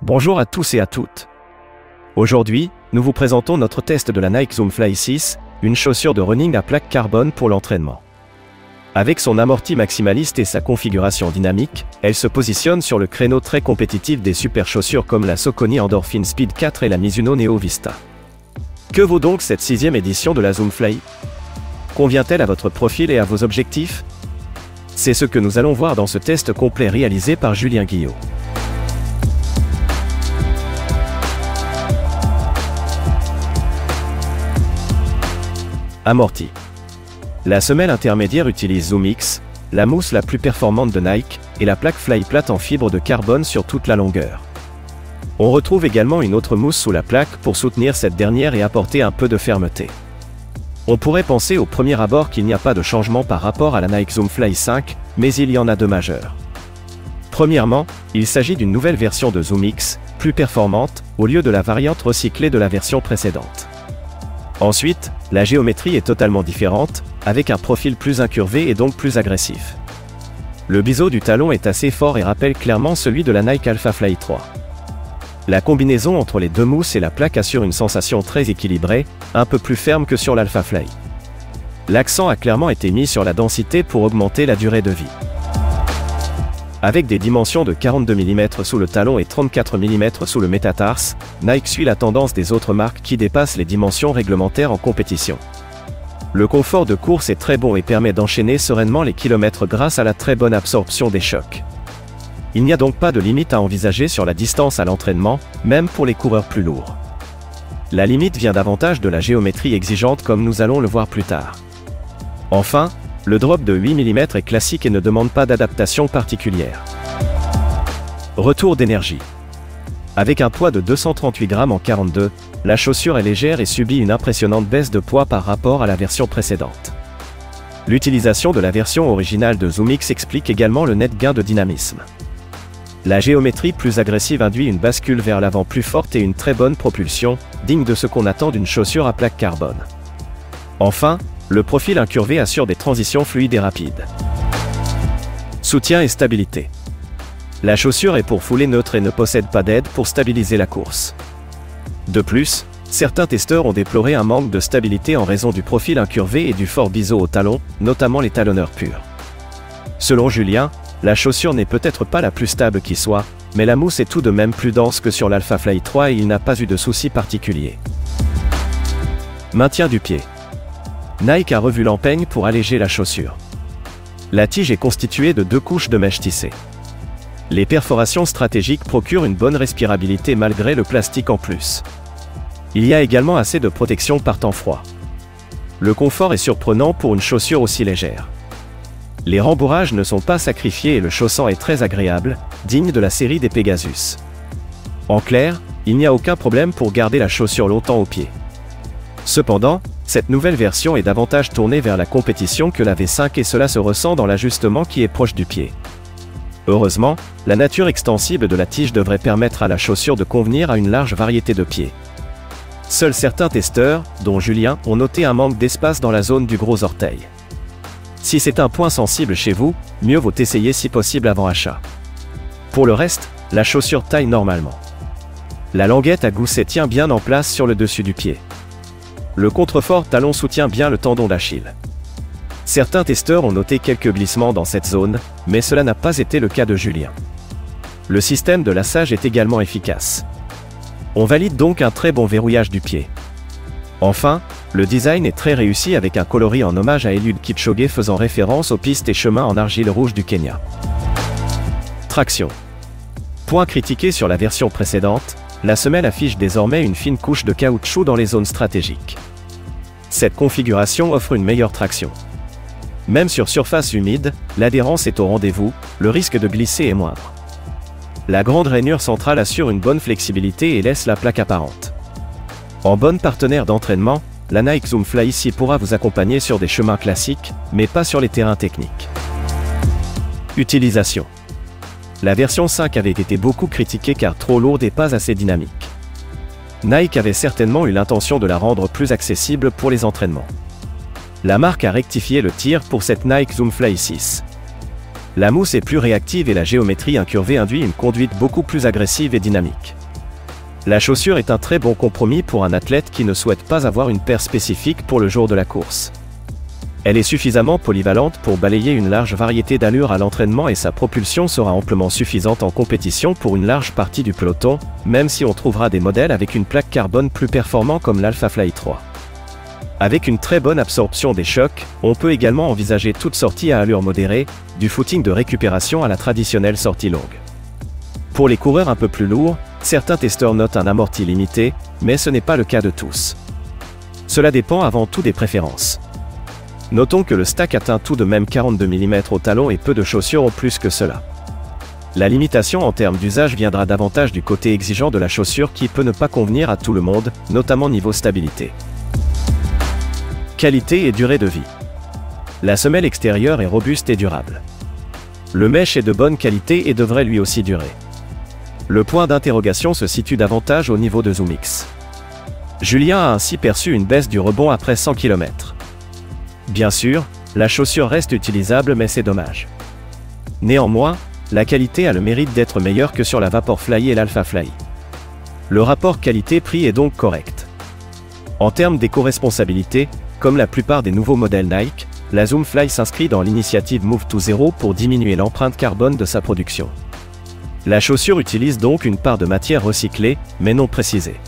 Bonjour à tous et à toutes. Aujourd'hui, nous vous présentons notre test de la Nike Zoom Fly 6, une chaussure de running à plaque carbone pour l'entraînement. Avec son amorti maximaliste et sa configuration dynamique, elle se positionne sur le créneau très compétitif des super chaussures comme la Saucony Endorphin Speed 4 et la Mizuno Neo Vista. Que vaut donc cette 6e édition de la Zoom Fly? Convient-elle à votre profil et à vos objectifs? C'est ce que nous allons voir dans ce test complet réalisé par Julien Guillot. Amorti. La semelle intermédiaire utilise ZoomX, la mousse la plus performante de Nike, et la plaque Fly plate en fibre de carbone sur toute la longueur. On retrouve également une autre mousse sous la plaque pour soutenir cette dernière et apporter un peu de fermeté. On pourrait penser au premier abord qu'il n'y a pas de changement par rapport à la Nike Zoom Fly 5, mais il y en a deux majeurs. Premièrement, il s'agit d'une nouvelle version de ZoomX, plus performante, au lieu de la variante recyclée de la version précédente. Ensuite, la géométrie est totalement différente, avec un profil plus incurvé et donc plus agressif. Le biseau du talon est assez fort et rappelle clairement celui de la Nike Alpha Fly 3. La combinaison entre les deux mousses et la plaque assure une sensation très équilibrée, un peu plus ferme que sur l'Alpha Fly. L'accent a clairement été mis sur la densité pour augmenter la durée de vie. Avec des dimensions de 42 mm sous le talon et 34 mm sous le métatarse, Nike suit la tendance des autres marques qui dépassent les dimensions réglementaires en compétition. Le confort de course est très bon et permet d'enchaîner sereinement les kilomètres grâce à la très bonne absorption des chocs. Il n'y a donc pas de limite à envisager sur la distance à l'entraînement, même pour les coureurs plus lourds. La limite vient davantage de la géométrie exigeante comme nous allons le voir plus tard. Enfin, le drop de 8 mm est classique et ne demande pas d'adaptation particulière. Retour d'énergie. Avec un poids de 238 grammes en 42, la chaussure est légère et subit une impressionnante baisse de poids par rapport à la version précédente. L'utilisation de la version originale de ZoomX explique également le net gain de dynamisme. La géométrie plus agressive induit une bascule vers l'avant plus forte et une très bonne propulsion, digne de ce qu'on attend d'une chaussure à plaque carbone. Enfin, le profil incurvé assure des transitions fluides et rapides. Soutien et stabilité. La chaussure est pour foulée neutre et ne possède pas d'aide pour stabiliser la course. De plus, certains testeurs ont déploré un manque de stabilité en raison du profil incurvé et du fort biseau au talon, notamment les talonneurs purs. Selon Julien, la chaussure n'est peut-être pas la plus stable qui soit, mais la mousse est tout de même plus dense que sur l'Alpha Fly 3 et il n'a pas eu de soucis particuliers. Maintien du pied. Nike a revu l'empeigne pour alléger la chaussure. La tige est constituée de 2 couches de mèche tissée. Les perforations stratégiques procurent une bonne respirabilité malgré le plastique en plus. Il y a également assez de protection par temps froid. Le confort est surprenant pour une chaussure aussi légère. Les rembourrages ne sont pas sacrifiés et le chaussant est très agréable, digne de la série des Pegasus. En clair, il n'y a aucun problème pour garder la chaussure longtemps au pied. Cependant, cette nouvelle version est davantage tournée vers la compétition que la V5 et cela se ressent dans l'ajustement qui est proche du pied. Heureusement, la nature extensible de la tige devrait permettre à la chaussure de convenir à une large variété de pieds. Seuls certains testeurs, dont Julien, ont noté un manque d'espace dans la zone du gros orteil. Si c'est un point sensible chez vous, mieux vaut essayer si possible avant achat. Pour le reste, la chaussure taille normalement. La languette à gousset tient bien en place sur le dessus du pied. Le contrefort talon soutient bien le tendon d'Achille. Certains testeurs ont noté quelques glissements dans cette zone, mais cela n'a pas été le cas de Julien. Le système de lassage est également efficace. On valide donc un très bon verrouillage du pied. Enfin, le design est très réussi avec un coloris en hommage à Eliud Kipchoge faisant référence aux pistes et chemins en argile rouge du Kenya. Traction. Point critiqué sur la version précédente, la semelle affiche désormais une fine couche de caoutchouc dans les zones stratégiques. Cette configuration offre une meilleure traction. Même sur surface humide, l'adhérence est au rendez-vous, le risque de glisser est moindre. La grande rainure centrale assure une bonne flexibilité et laisse la plaque apparente. En bonne partenaire d'entraînement, la Nike Zoom Fly ici pourra vous accompagner sur des chemins classiques, mais pas sur les terrains techniques. Utilisation. La version 5 avait été beaucoup critiquée car trop lourde et pas assez dynamique. Nike avait certainement eu l'intention de la rendre plus accessible pour les entraînements. La marque a rectifié le tir pour cette Nike Zoom Fly 6. La mousse est plus réactive et la géométrie incurvée induit une conduite beaucoup plus agressive et dynamique. La chaussure est un très bon compromis pour un athlète qui ne souhaite pas avoir une paire spécifique pour le jour de la course. Elle est suffisamment polyvalente pour balayer une large variété d'allures à l'entraînement et sa propulsion sera amplement suffisante en compétition pour une large partie du peloton, même si on trouvera des modèles avec une plaque carbone plus performant comme l'Alphafly 3. Avec une très bonne absorption des chocs, on peut également envisager toute sortie à allure modérée, du footing de récupération à la traditionnelle sortie longue. Pour les coureurs un peu plus lourds, certains testeurs notent un amorti limité, mais ce n'est pas le cas de tous. Cela dépend avant tout des préférences. Notons que le stack atteint tout de même 42 mm au talon et peu de chaussures ont plus que cela. La limitation en termes d'usage viendra davantage du côté exigeant de la chaussure qui peut ne pas convenir à tout le monde, notamment niveau stabilité. Qualité et durée de vie. La semelle extérieure est robuste et durable. Le mesh est de bonne qualité et devrait lui aussi durer. Le point d'interrogation se situe davantage au niveau de ZoomX. Julien a ainsi perçu une baisse du rebond après 100 km. Bien sûr, la chaussure reste utilisable mais c'est dommage. Néanmoins, la qualité a le mérite d'être meilleure que sur la Vaporfly et l'Alphafly. Le rapport qualité-prix est donc correct. En termes d'éco-responsabilité, comme la plupart des nouveaux modèles Nike, la Zoomfly s'inscrit dans l'initiative Move to Zero pour diminuer l'empreinte carbone de sa production. La chaussure utilise donc une part de matière recyclée, mais non précisée.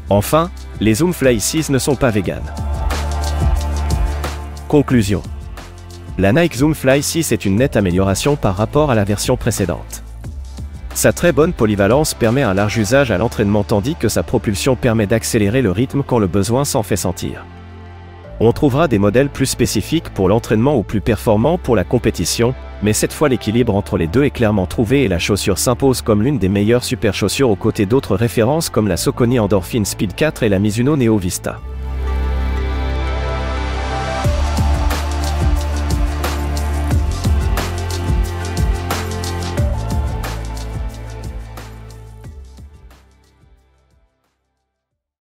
Enfin, les Zoomfly 6 ne sont pas véganes. Conclusion. La Nike Zoomfly 6 est une nette amélioration par rapport à la version précédente. Sa très bonne polyvalence permet un large usage à l'entraînement tandis que sa propulsion permet d'accélérer le rythme quand le besoin s'en fait sentir. On trouvera des modèles plus spécifiques pour l'entraînement ou plus performants pour la compétition, mais cette fois l'équilibre entre les deux est clairement trouvé et la chaussure s'impose comme l'une des meilleures super chaussures aux côtés d'autres références comme la Saucony Endorphin Speed 4 et la Mizuno Neo Vista.